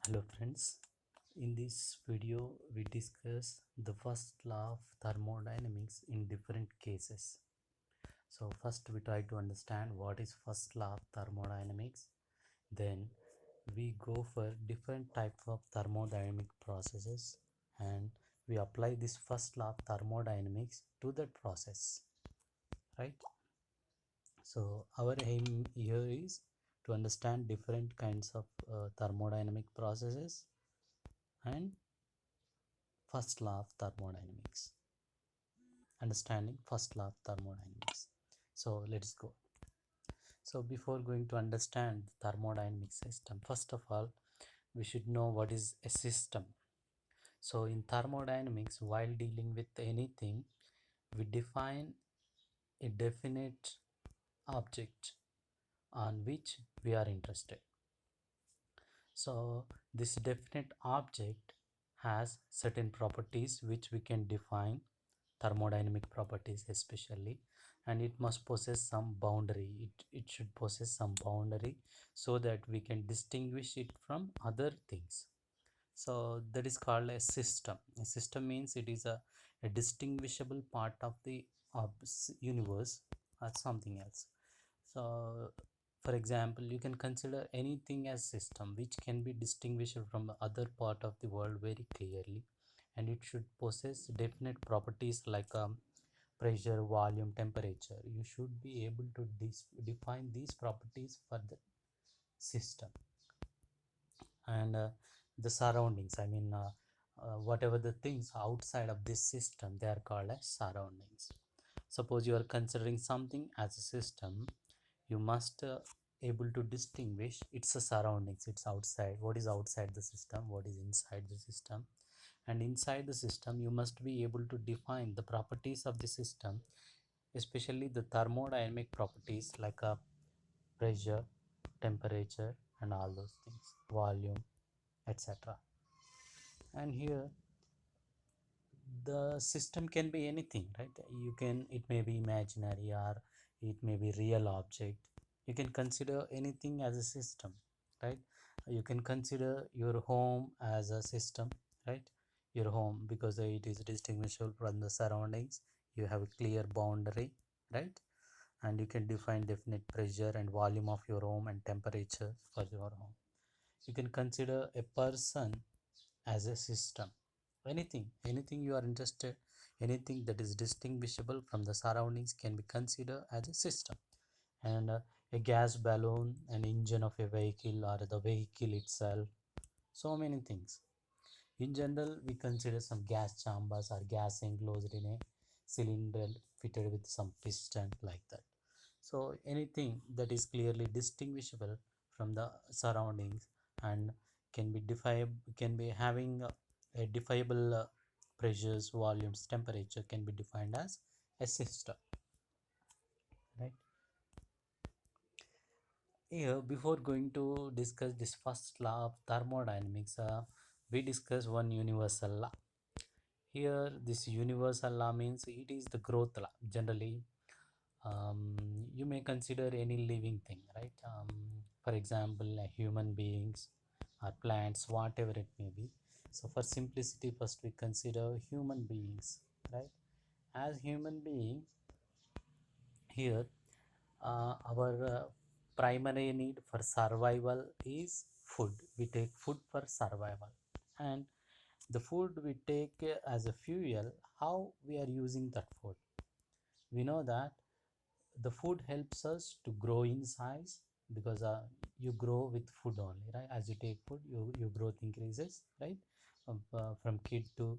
Hello friends, in this video we discuss the first law of thermodynamics in different cases. So first we try to understand what is first law of thermodynamics, then we go for different types of thermodynamic processes and we apply this first law of thermodynamics to that process, right? So our aim here is to understand different kinds of thermodynamic processes and first law of thermodynamics, understanding first law of thermodynamics. So let's go. So before going to understand the thermodynamic system, first of all we should know what is a system. So in thermodynamics, while dealing with anything, we define a definite object on which we are interested. So this definite object has certain properties which we can define, thermodynamic properties especially, and it must possess some boundary. It should possess some boundary so that we can distinguish it from other things. So that is called a system. A system means it is a distinguishable part of the universe or something else. So for example, you can consider anything as system which can be distinguished from the other part of the world very clearly, and it should possess definite properties like pressure, volume, temperature. You should be able to define these properties for the system. And the surroundings, whatever the things outside of this system, they are called as surroundings. Suppose you are considering something as a system, you must able to distinguish its surroundings, its outside, what is outside the system, what is inside the system. And inside the system you must be able to define the properties of the system, especially the thermodynamic properties like pressure, temperature, and all those things, volume, etc. And here the system can be anything, right? You can, it may be imaginary or it may be real object. You can consider anything as a system, right? You can consider your home as a system, right? Your home, because it is distinguishable from the surroundings, you have a clear boundary, right? And you can define definite pressure and volume of your home and temperature for your home. You can consider a person as a system. Anything you are interested, anything that is distinguishable from the surroundings can be considered as a system. And a gas balloon, an engine of a vehicle, or the vehicle itself, so many things. In general, we consider some gas chambers or gas enclosed in a cylinder fitted with some piston, like that. So anything that is clearly distinguishable from the surroundings and can be defined, can be having a definable pressures, volumes, temperature, can be defined as a system, right? Here, before going to discuss this first law of thermodynamics, we discuss one universal law. Here, this universal law means it is the growth law. Generally, you may consider any living thing, right? For example, human beings or plants, whatever it may be. So for simplicity, first we consider human beings, right? As human beings, here our primary need for survival is food. We take food for survival, and the food we take as a fuel. How we are using that food? We know that the food helps us to grow in size, because you grow with food only, right? As you take food, your growth increases, right? From kid to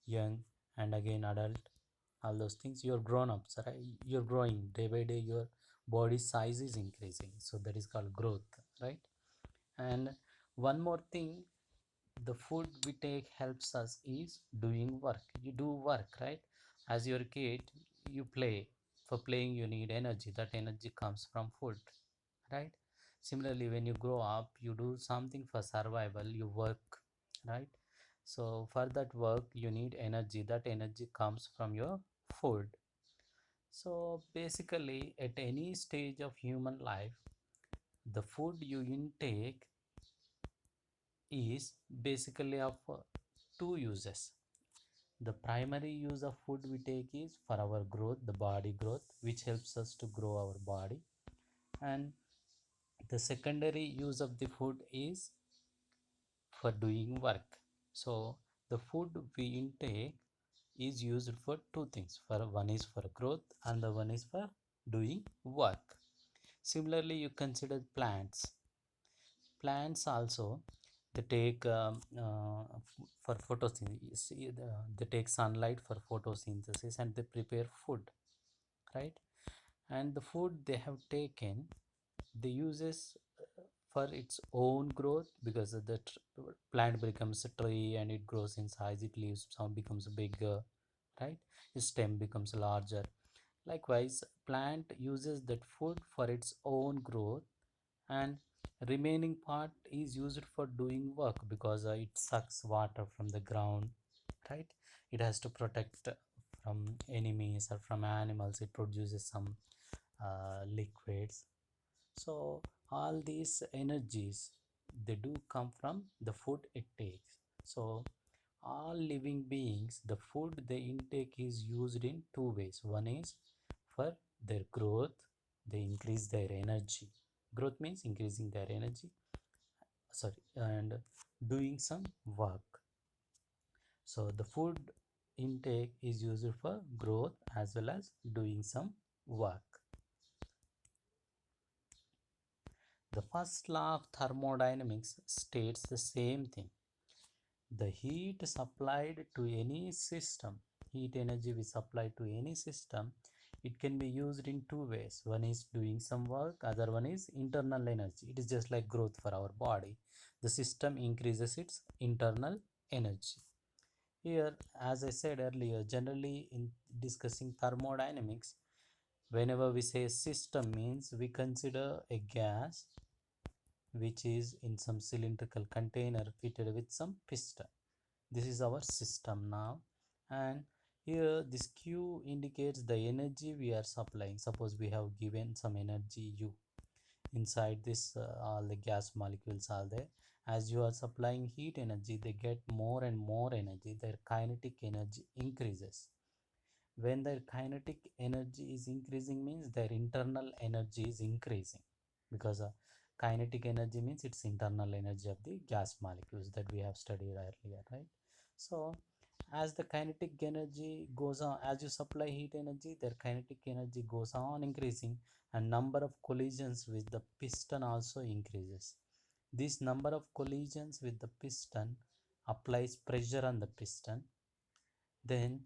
young, and again adult, all those things, you're grown ups, right? You're growing day by day, your body size is increasing, so that is called growth, right? And one more thing, the food we take helps us is doing work. You do work, right? As your kid, you play. For playing you need energy, that energy comes from food, right? Similarly, when you grow up, you do something for survival, you work, right? So for that work you need energy, that energy comes from your food. So basically, at any stage of human life, the food you intake is basically of two uses. The primary use of food we take is for our growth, the body growth, which helps us to grow our body. And the secondary use of the food is for doing work. So the food we intake is used for two things. For one is for growth and the one is for doing work. Similarly, you consider plants. Plants also they take for photosynthesis. They take sunlight for photosynthesis and they prepare food, right? And the food they have taken, they uses for its own growth, because the plant becomes a tree and it grows in size, it leaves some becomes bigger, right? Its stem becomes larger. Likewise, plant uses that food for its own growth, and remaining part is used for doing work because it sucks water from the ground, right? It has to protect from enemies or from animals, it produces some liquids. So all these energies, they do come from the food it takes. So all living beings, the food they intake is used in two ways. One is for their growth, they increase their energy. Growth means increasing their energy, sorry, and doing some work. So the food intake is used for growth as well as doing some work. The first law of thermodynamics states the same thing. The heat supplied to any system, heat energy we supply to any system, it can be used in two ways. One is doing some work, other one is internal energy. It is just like growth for our body. The system increases its internal energy. Here, as I said earlier, generally in discussing thermodynamics, whenever we say system means we consider a gas which is in some cylindrical container fitted with some piston. This is our system now, and here this Q indicates the energy we are supplying. Suppose we have given some energy U. Inside this all the gas molecules are there. As you are supplying heat energy, they get more and more energy, their kinetic energy increases. When their kinetic energy is increasing means their internal energy is increasing, because kinetic energy means it's internal energy of the gas molecules that we have studied earlier, right? So as the kinetic energy goes on, as you supply heat energy, their kinetic energy goes on increasing, and number of collisions with the piston also increases. This number of collisions with the piston applies pressure on the piston. Then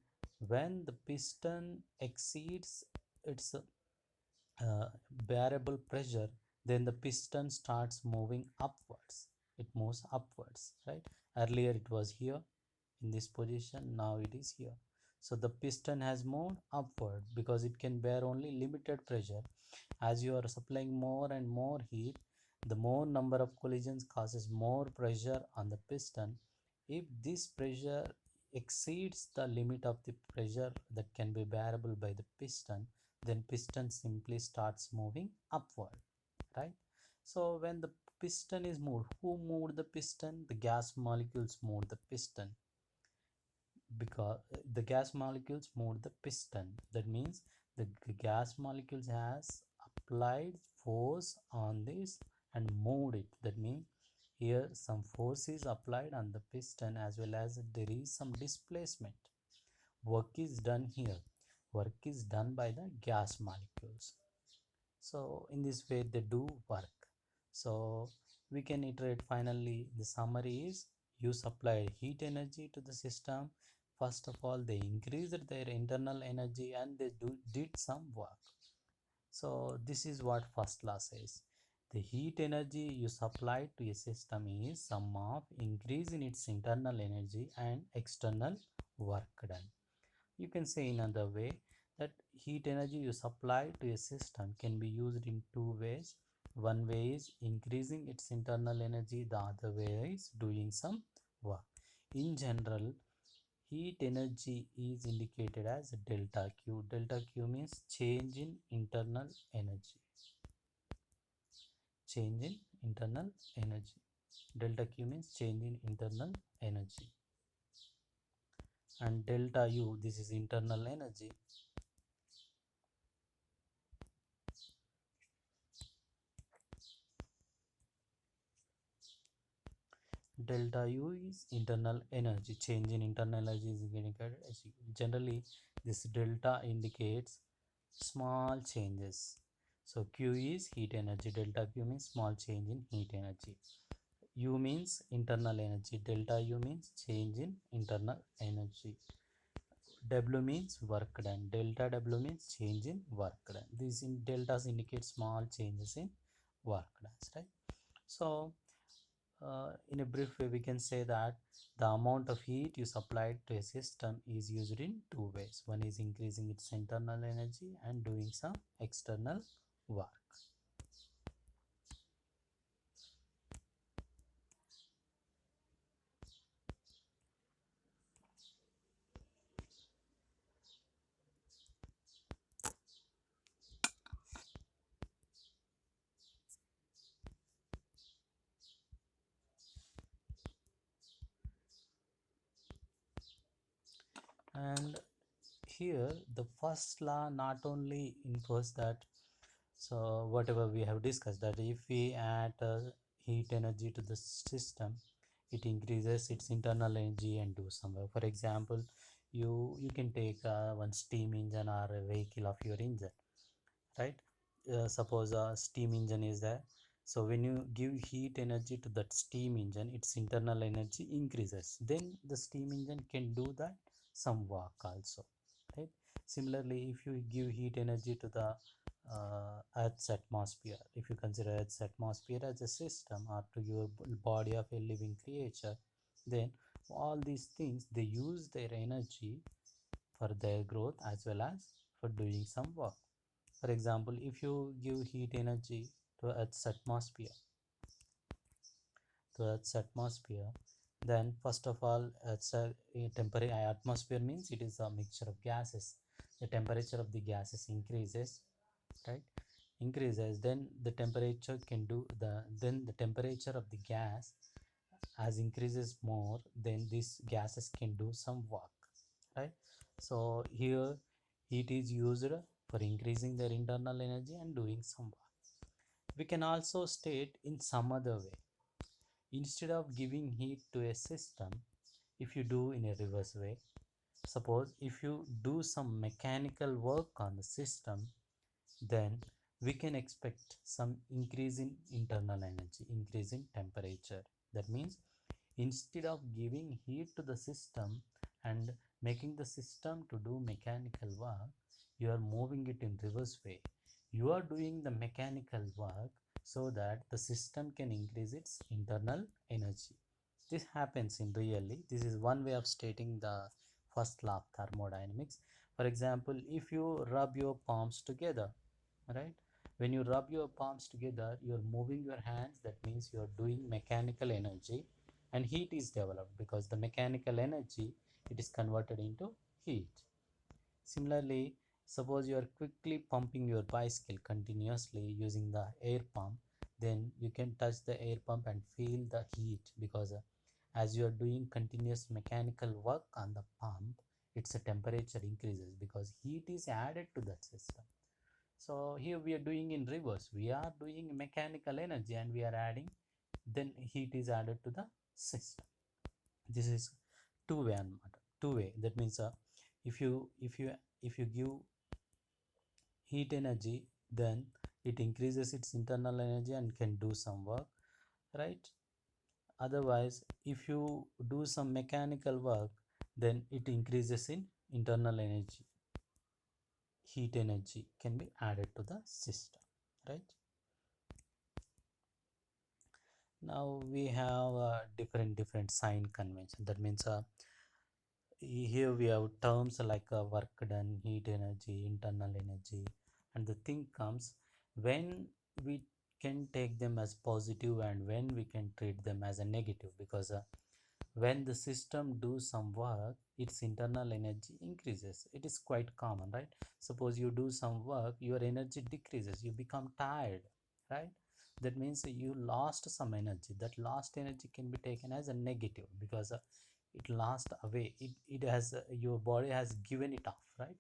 when the piston exceeds its bearable pressure, then the piston starts moving upwards. It moves upwards, right? Earlier it was here in this position, now it is here. So the piston has moved upward because it can bear only limited pressure. As you are supplying more and more heat, the more number of collisions causes more pressure on the piston. If this pressure exceeds the limit of the pressure that can be bearable by the piston, then piston simply starts moving upward, right? So when the piston is moved, who moved the piston? The gas molecules moved the piston, because the gas molecules moved the piston. That means the gas molecules has applied force on this and moved it. That means here some force is applied on the piston, as well as there is some displacement. Work is done here. Work is done by the gas molecules. So in this way they do work. So we can iterate finally. The summary is, you supply heat energy to the system. First of all, they increased their internal energy and they did some work. So this is what first law says. The heat energy you supply to a system is sum of increase in its internal energy and external work done. You can say in another way that heat energy you supply to a system can be used in two ways. One way is increasing its internal energy, the other way is doing some work. In general, heat energy is indicated as delta Q. Delta Q means change in internal energy. Change in internal energy. Delta Q means change in internal energy, and delta U, this is internal energy. Delta U is internal energy. Change in internal energy is indicated as U. Generally, this delta indicates small changes. So Q is heat energy. Delta Q means small change in heat energy. U means internal energy. Delta U means change in internal energy. W means work done. Delta W means change in work done. These in deltas indicate small changes in work done, right? So in a brief way, we can say that the amount of heat you supplied to a system is used in two ways. One is increasing its internal energy and doing some external work. And here the first law not only infers that, so whatever we have discussed, that if we add heat energy to the system, it increases its internal energy and do some work. For example, you can take one steam engine or a vehicle of your engine, right? Suppose a steam engine is there, so when you give heat energy to that steam engine, its internal energy increases, then the steam engine can do that some work also, right? Similarly, if you give heat energy to the earth's atmosphere, if you consider earth's atmosphere as a system or to your body of a living creature, then all these things, they use their energy for their growth as well as for doing some work. For example, if you give heat energy to Earth's atmosphere, then first of all, it's a temporary atmosphere means it is a mixture of gases. The temperature of the gases increases, right? Increases, then the temperature can do the then the temperature of the gas as increases more, then these gases can do some work, right? So here heat is used for increasing their internal energy and doing some work. We can also state in some other way. Instead of giving heat to a system, if you do in a reverse way, suppose if you do some mechanical work on the system, then we can expect some increase in internal energy, increase in temperature. That means instead of giving heat to the system and making the system to do mechanical work, you are moving it in reverse way. You are doing the mechanical work so that the system can increase its internal energy. This happens in really. This is one way of stating the first law of thermodynamics. For example, if you rub your palms together, right? When you rub your palms together, you're moving your hands. That means you're doing mechanical energy, and heat is developed because the mechanical energy, it is converted into heat. Similarly, suppose you are quickly pumping your bicycle continuously using the air pump, then you can touch the air pump and feel the heat because as you are doing continuous mechanical work on the pump, its temperature increases because heat is added to that system. So here we are doing in reverse. We are doing mechanical energy and we are adding, then heat is added to the system. This is two-way matter. Two-way. That means if you give heat energy, then it increases its internal energy and can do some work, right? Otherwise, if you do some mechanical work, then it increases in internal energy. Heat energy can be added to the system, right? Now we have different sign convention. That means here we have terms like work done, heat energy, internal energy, and the thing comes when we can take them as positive and when we can treat them as a negative, because when the system do some work, its internal energy increases. It is quite common, right? Suppose you do some work, your energy decreases, you become tired, right? that means you lost some energy. That lost energy can be taken as a negative because it lost away, it has your body has given it off, right?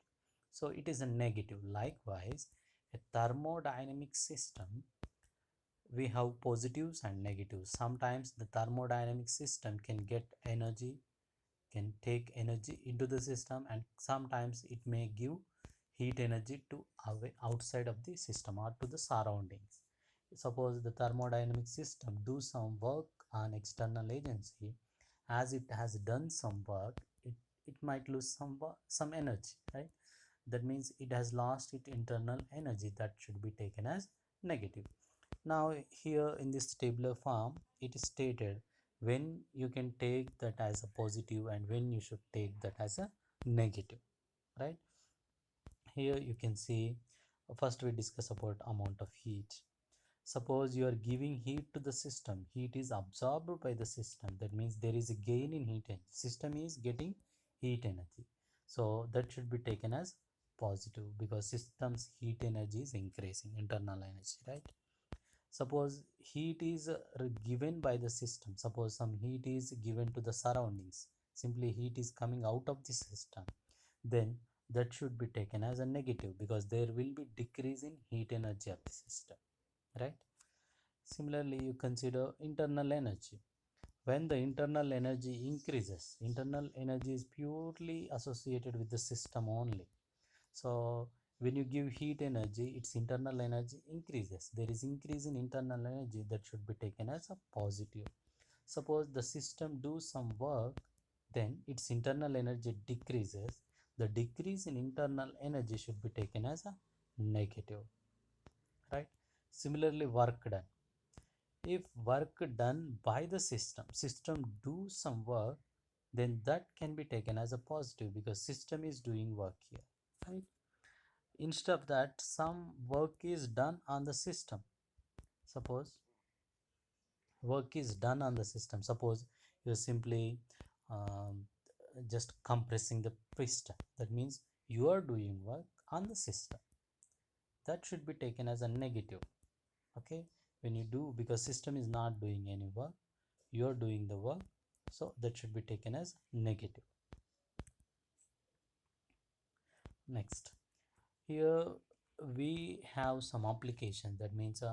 So it is a negative. Likewise, a thermodynamic system, we have positives and negatives. Sometimes the thermodynamic system can get energy, can take energy into the system, and sometimes it may give heat energy to away outside of the system or to the surroundings. Suppose the thermodynamic system do some work on external agency. As it has done some work, it might lose some energy, right? That means it has lost its internal energy. That should be taken as negative. Now here in this tabular form, it is stated when you can take that as a positive and when you should take that as a negative, right? Here you can see, first we discuss about amount of heat. Suppose you are giving heat to the system, heat is absorbed by the system. That means there is a gain in heat energy. System is getting heat energy. So that should be taken as positive because system's heat energy is increasing, internal energy, right? Suppose heat is given by the system. Suppose some heat is given to the surroundings. Simply heat is coming out of the system. Then that should be taken as a negative because there will be decrease in heat energy of the system, right? Similarly, you consider internal energy. When the internal energy increases, internal energy is purely associated with the system only. So when you give heat energy, its internal energy increases. There is increase in internal energy, that should be taken as a positive. Suppose the system do some work, then its internal energy decreases. The decrease in internal energy should be taken as a negative, right? Similarly, work done. If work done by the system do some work, then that can be taken as a positive because system is doing work here, right? Instead of that, some work is done on the system. Suppose work is done on the system. Suppose you're simply um, just compressing the piston. That means you are doing work on the system. That should be taken as a negative. Okay, when you do, because system is not doing any work, you are doing the work, so that should be taken as negative. Next, here we have some application. That means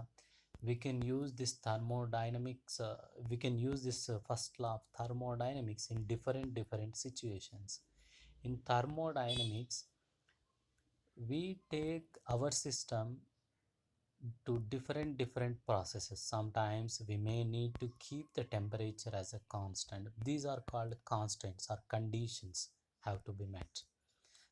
we can use this thermodynamics, we can use this first law of thermodynamics in different situations. In thermodynamics, we take our system to different processes. Sometimes we may need to keep the temperature as a constant. These are called constants or conditions have to be met.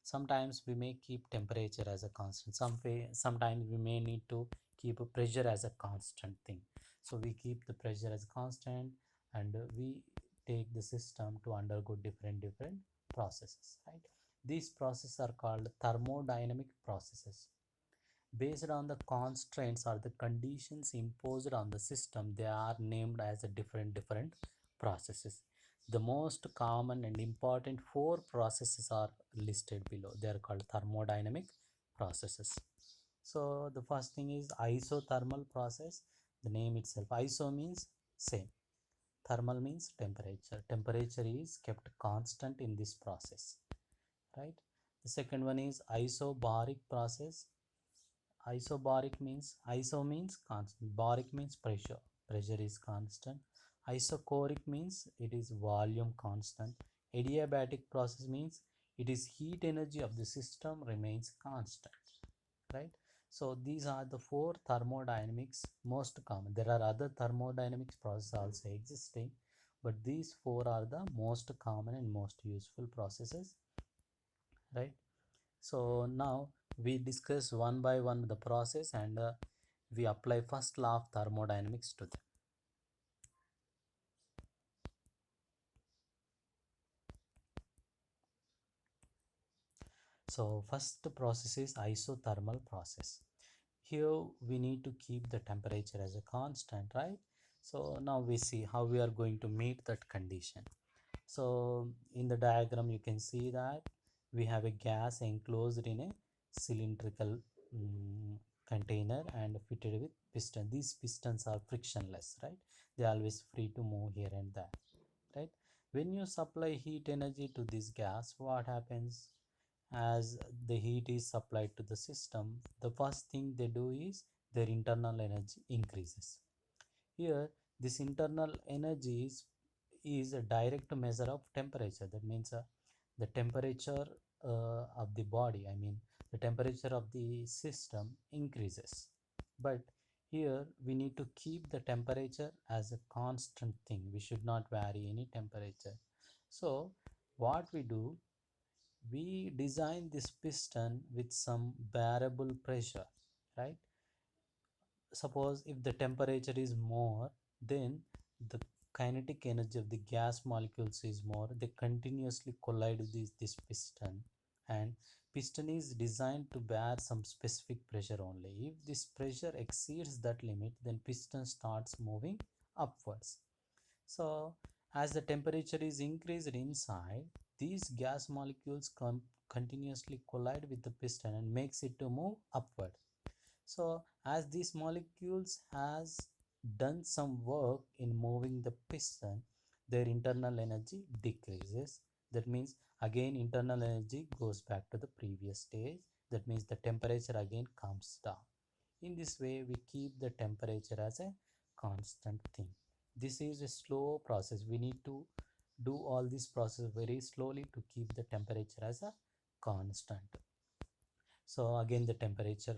Sometimes we may keep temperature as a constant. Sometimes we may need to keep a pressure as a constant thing. So we keep the pressure as a constant, and we take the system to undergo different processes, right? These processes are called thermodynamic processes. Based on the constraints or the conditions imposed on the system, they are named as a different processes. The most common and important four processes are listed below. They are called thermodynamic processes. So the first thing is isothermal process. The name itself, iso means same, thermal means temperature. Temperature is kept constant in this process, right? The second one is isobaric process. Isobaric means, iso means constant, baric means pressure, pressure is constant. Isochoric means it is volume constant. Adiabatic process means it is heat energy of the system remains constant, right? So these are the four thermodynamics most common. There are other thermodynamics processes also existing, but these four are the most common and most useful processes, right? So now we discuss one by one the process, and we apply first law of thermodynamics to them. So first process is isothermal process. Here we need to keep the temperature as a constant, right? So now we see how we are going to meet that condition. So in the diagram you can see that we have a gas enclosed in a cylindrical container and fitted with piston. These pistons are frictionless, right? They are always free to move here and there, right? When you supply heat energy to this gas, what happens? As the heat is supplied to the system, the first thing they do is their internal energy increases. Here, this internal energy is a direct measure of temperature. That means the temperature of the body, I mean the temperature of the system increases. But here we need to keep the temperature as a constant thing. We should not vary any temperature. So what we do, we design this piston with some bearable pressure, right? Suppose if the temperature is more, then the kinetic energy of the gas molecules is more. They continuously collide with this piston, and piston is designed to bear some specific pressure only. If this pressure exceeds that limit, then piston starts moving upwards. So as the temperature is increased inside, these gas molecules continuously collide with the piston and makes it to move upward. So as these molecules has done some work in moving the piston, their internal energy decreases. That means again internal energy goes back to the previous stage. That means the temperature again comes down. In this way we keep the temperature as a constant thing. This is a slow process. We need to do all this process very slowly to keep the temperature as a constant. So again the temperature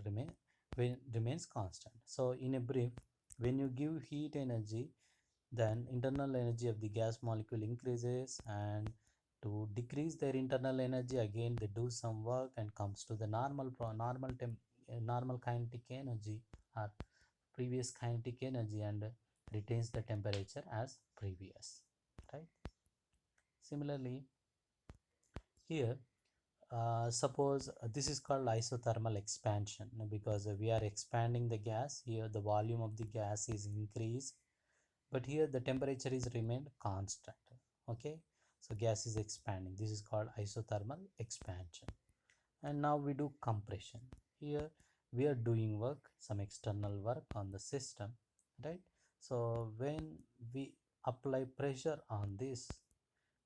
remains constant. So in a brief, when you give heat energy, then internal energy of the gas molecule increases, and to decrease their internal energy, again they do some work and comes to the normal kinetic energy or previous kinetic energy, and retains the temperature as previous, right? Similarly here, suppose this is called isothermal expansion, because we are expanding the gas. Here the volume of the gas is increased, but here the temperature is remained constant. Okay, so gas is expanding. This is called isothermal expansion. And now we do compression. Here we are doing work, some external work on the system, right? So when we apply pressure on this,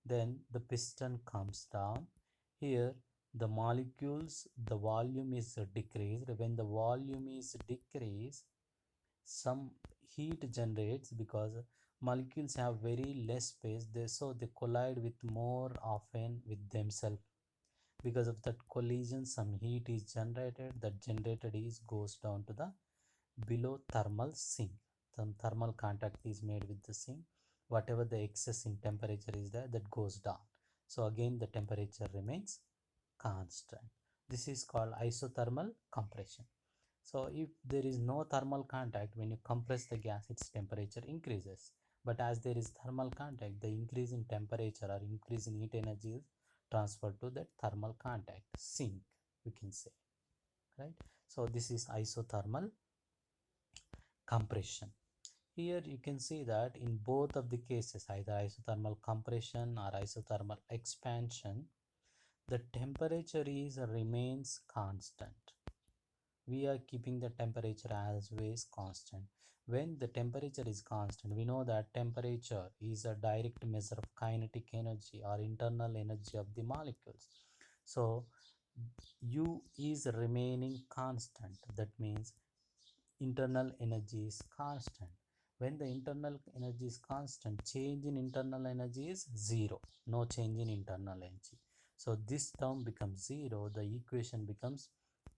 then the piston comes down. Here the molecules, the volume is decreased. When the volume is decreased, some heat generates, because molecules have very less space, so they collide with more often with themselves. Because of that collision, some heat is generated. That generated is goes down to the below thermal sink. Some thermal contact is made with the sink. Whatever the excess in temperature is there, that goes down. So again the temperature remains constant. This is called isothermal compression. So if there is no thermal contact, when you compress the gas, its temperature increases. But as there is thermal contact, the increase in temperature or increase in heat energy is transferred to that thermal contact sink, we can say, right? So this is isothermal compression. Here you can see that in both of the cases, either isothermal compression or isothermal expansion, the temperature remains constant. We are keeping the temperature as always constant. When the temperature is constant, we know that temperature is a direct measure of kinetic energy or internal energy of the molecules. So U is remaining constant. That means internal energy is constant. When the internal energy is constant, change in internal energy is zero. No change in internal energy. So this term becomes zero. The equation becomes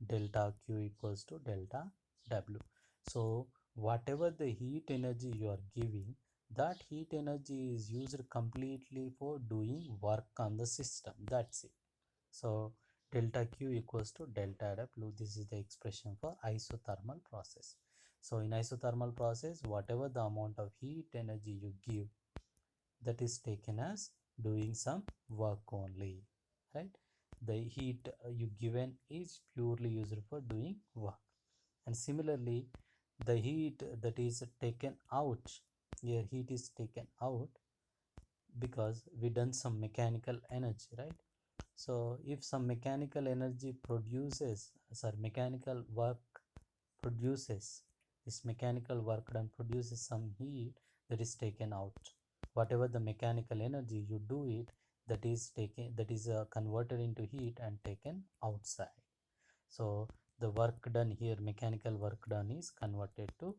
delta Q equals to delta W. So whatever the heat energy you are giving, that heat energy is used completely for doing work on the system. That's it. So delta Q equals to delta W. This is the expression for isothermal process. So in isothermal process, whatever the amount of heat energy you give, that is taken as doing some work only, right? The heat you given is purely used for doing work. And similarly, the heat that is taken out, here heat is taken out because we done some mechanical energy, right? So if some mechanical energy produces, sorry, mechanical work produces This mechanical work done produces some heat that is taken out. Whatever the mechanical energy you do it, that is converted into heat and taken outside. So the work done here, mechanical work done, is converted to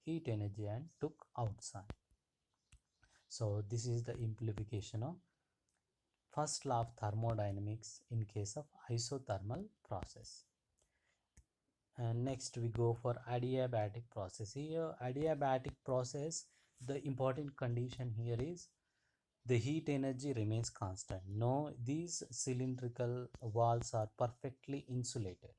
heat energy and took outside. So this is the implication of first law of thermodynamics in case of isothermal process. And next we go for adiabatic process. Here adiabatic process, the important condition here is the heat energy remains constant. No, these cylindrical walls are perfectly insulated.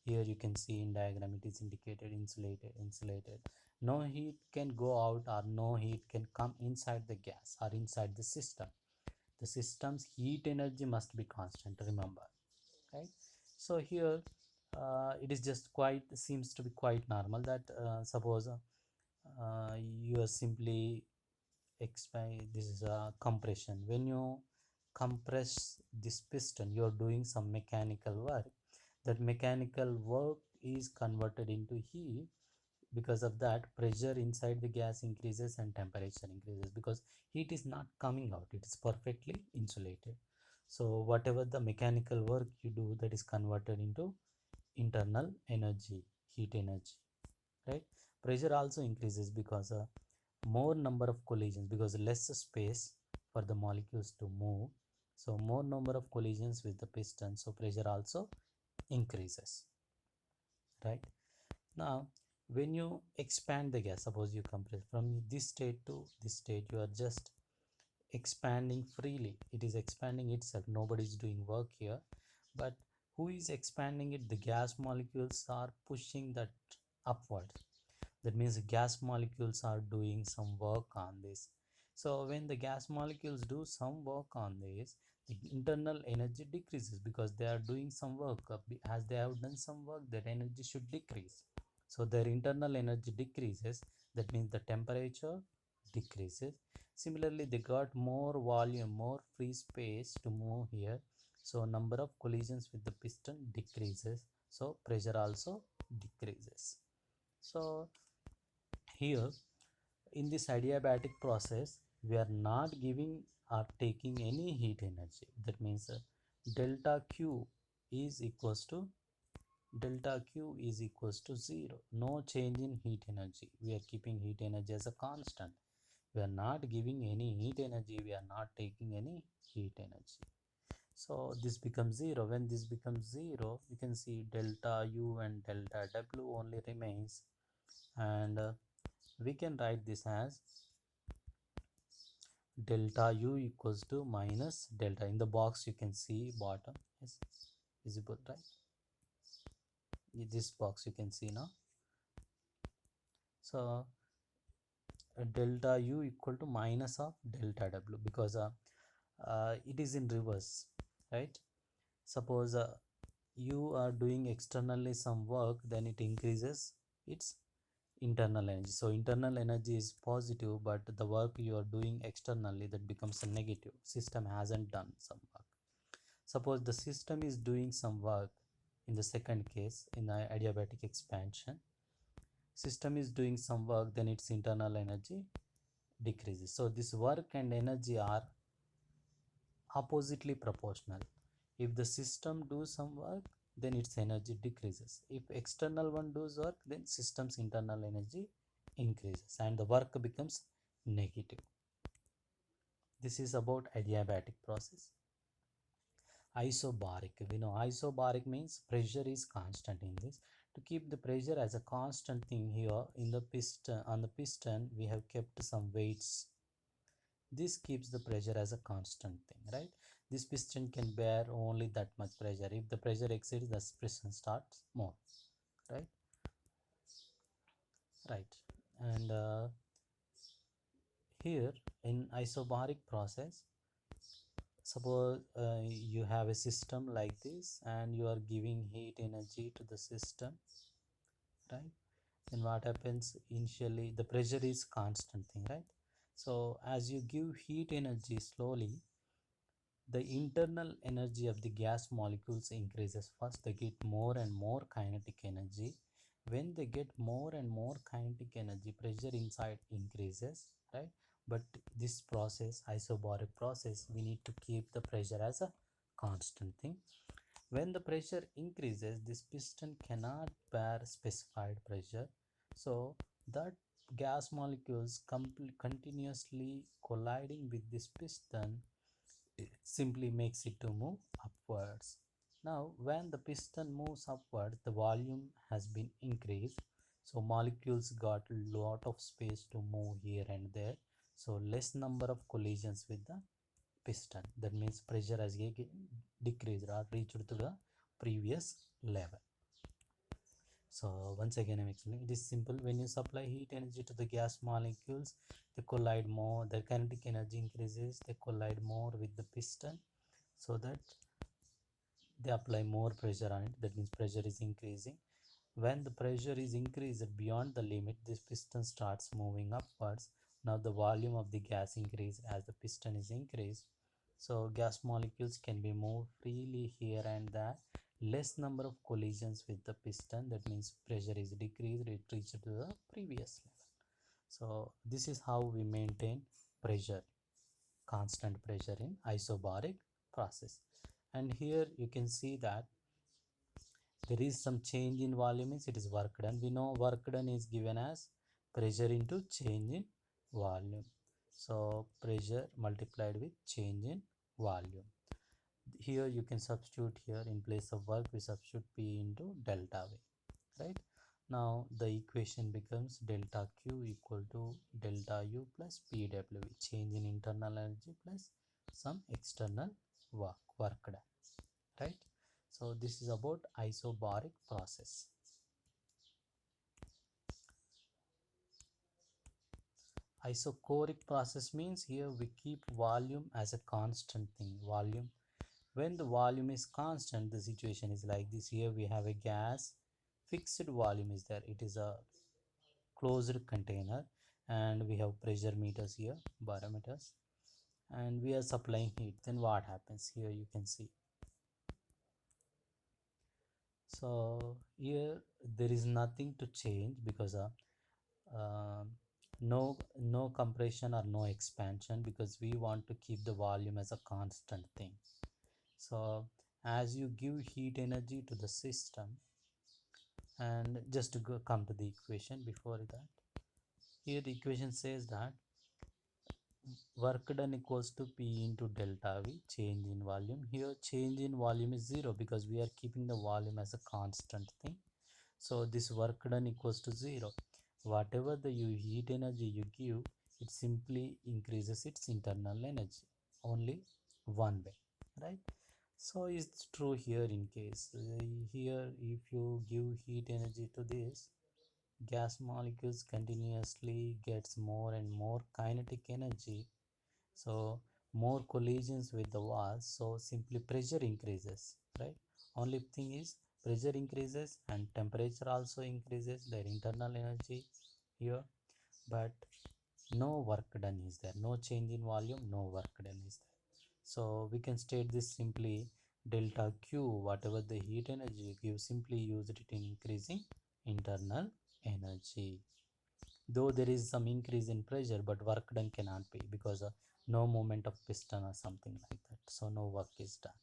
Here you can see in diagram it is indicated insulated. No heat can go out or no heat can come inside the gas or inside the system. The system's heat energy must be constant, remember, right? So here it is just quite seems to be quite normal that suppose you are simply expand, this is a compression. When you compress this piston, you are doing some mechanical work. That mechanical work is converted into heat. Because of that, pressure inside the gas increases and temperature increases because heat is not coming out, it is perfectly insulated. So whatever the mechanical work you do, that is converted into internal energy, heat energy, right? Pressure also increases because more number of collisions, because less space for the molecules to move, so more number of collisions with the piston, so pressure also increases, right? Now when you expand the gas, suppose you compress from this state to this state, you are just expanding freely, it is expanding itself, nobody is doing work here. But who is expanding it? The gas molecules are pushing that upwards. That means gas molecules are doing some work on this. So when the gas molecules do some work on this, the internal energy decreases because they are doing some work. As they have done some work, their energy should decrease. So their internal energy decreases, that means the temperature decreases. Similarly, they got more volume, more free space to move here, so number of collisions with the piston decreases, so pressure also decreases. So here in this adiabatic process, we are not giving or taking any heat energy. That means delta q is equals to zero. No change in heat energy. We are keeping heat energy as a constant. We are not giving any heat energy, we are not taking any heat energy. So this becomes zero. When this becomes zero, you can see delta u and delta w only remains, and we can write this as delta u equals to minus delta. In the box you can see bottom is visible, right? In this box you can see now. So delta u equal to minus of delta w, because it is in reverse, right? Suppose you are doing externally some work, then it increases its internal energy. So internal energy is positive, but the work you are doing externally, that becomes a negative. System hasn't done some work. Suppose the system is doing some work in the second case, in the adiabatic expansion, system is doing some work, then its internal energy decreases. So this work and energy are oppositely proportional. If the system does some work, then its energy decreases. If external one does work, then system's internal energy increases and the work becomes negative. This is about adiabatic process. Isobaric, we know isobaric means pressure is constant in this. To keep the pressure as a constant thing, here in the piston, on the piston we have kept some weights. This keeps the pressure as a constant thing, right? This piston can bear only that much pressure. If the pressure exceeds, the piston starts more, right? Right. And here in isobaric process, suppose you have a system like this and you are giving heat energy to the system, right? Then what happens? Initially the pressure is constant thing, right? So as you give heat energy slowly, the internal energy of the gas molecules increases. First they get more and more kinetic energy, when they get more and more kinetic energy, pressure inside increases, right? But this process, isobaric process, we need to keep the pressure as a constant thing. When the pressure increases, this piston cannot bear specified pressure, so that gas molecules continuously colliding with this piston simply makes it to move upwards. Now, when the piston moves upward, the volume has been increased, so molecules got a lot of space to move here and there, so less number of collisions with the piston. That means pressure has decreased or reached to the previous level. So once again I'm explaining, it is simple. When you supply heat energy to the gas molecules, they collide more, their kinetic energy increases, they collide more with the piston, so that they apply more pressure on it. That means pressure is increasing. When the pressure is increased beyond the limit, this piston starts moving upwards. Now the volume of the gas increase as the piston is increased, so gas molecules can be moved freely here and there, less number of collisions with the piston. That means pressure is decreased, it reached to the previous level. So this is how we maintain pressure, constant pressure in isobaric process. And here you can see that there is some change in volume, means it is work done. We know work done is given as pressure into change in volume, so pressure multiplied with change in volume. Here you can substitute, here in place of work we substitute P into delta V, right? Now the equation becomes delta Q equal to delta U plus PWV, change in internal energy plus some external work done, right? So this is about isobaric process. Isochoric process means here we keep volume as a constant thing. Volume, when the volume is constant, the situation is like this. Here we have a gas, fixed volume is there, it is a closed container, and we have pressure meters here, barometers, and we are supplying heat. Then what happens? Here you can see, so here there is nothing to change because uh, no compression or no expansion, because we want to keep the volume as a constant thing. So as you give heat energy to the system, and just to come to the equation before that, here the equation says that work done equals to P into delta V, change in volume. Here change in volume is 0 because we are keeping the volume as a constant thing, so this work done equals to 0. Whatever the heat energy you give, it simply increases its internal energy only one way, right? So it's true here. In case here if you give heat energy to this, gas molecules continuously gets more and more kinetic energy, so more collisions with the walls, so simply pressure increases, right? Only thing is pressure increases and temperature also increases, their internal energy here, but no work done is there, no change in volume, no work done is there. So we can state this simply, delta Q, whatever the heat energy you give, simply use it in increasing internal energy. Though there is some increase in pressure, but work done cannot be, because no movement of piston or something like that, so no work is done.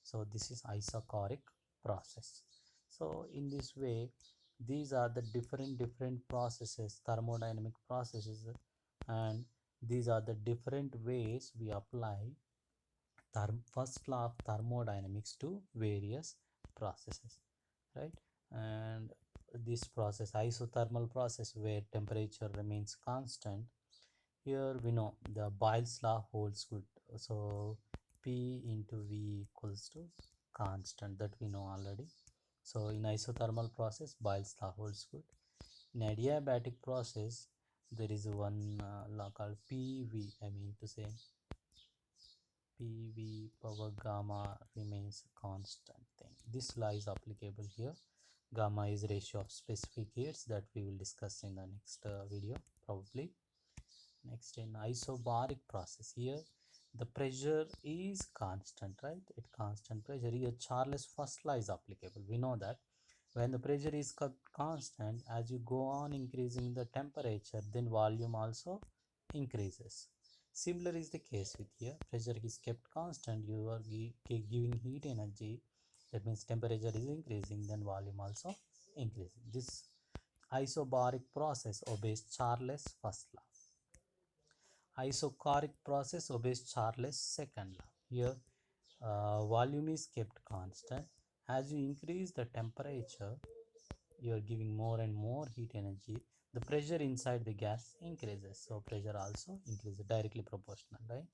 So this is isochoric process. So in this way, these are the different processes, thermodynamic processes, and these are the different ways we apply first law of thermodynamics to various processes, right? And this process, isothermal process, where temperature remains constant, here we know the Boyle's law holds good, so P into V equals to constant, that we know already. So in isothermal process, Boyle's law holds good. In adiabatic process, there is one law called PV, I mean to say PV power gamma remains constant thing. This law is applicable here. Gamma is ratio of specific heats, that we will discuss in the next video probably. Next, in isobaric process, here the pressure is constant, right? At constant pressure, here Charles' first law is applicable. We know that When the pressure is kept constant, as you go on increasing the temperature, then volume also increases. Similar is the case with here. Pressure is kept constant, you are giving heat energy. That means temperature is increasing, then volume also increasing. This isobaric process obeys Charles' first law. Isochoric process obeys Charles' second law. Here, volume is kept constant. As you increase the temperature, you are giving more and more heat energy. The pressure inside the gas increases, so pressure also increases, directly proportional, right?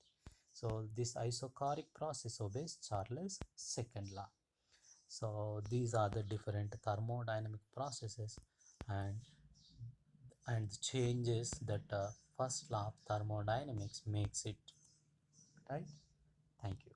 So this isochoric process obeys Charles' second law. So these are the different thermodynamic processes and the changes that first law of thermodynamics makes it, right? Thank you.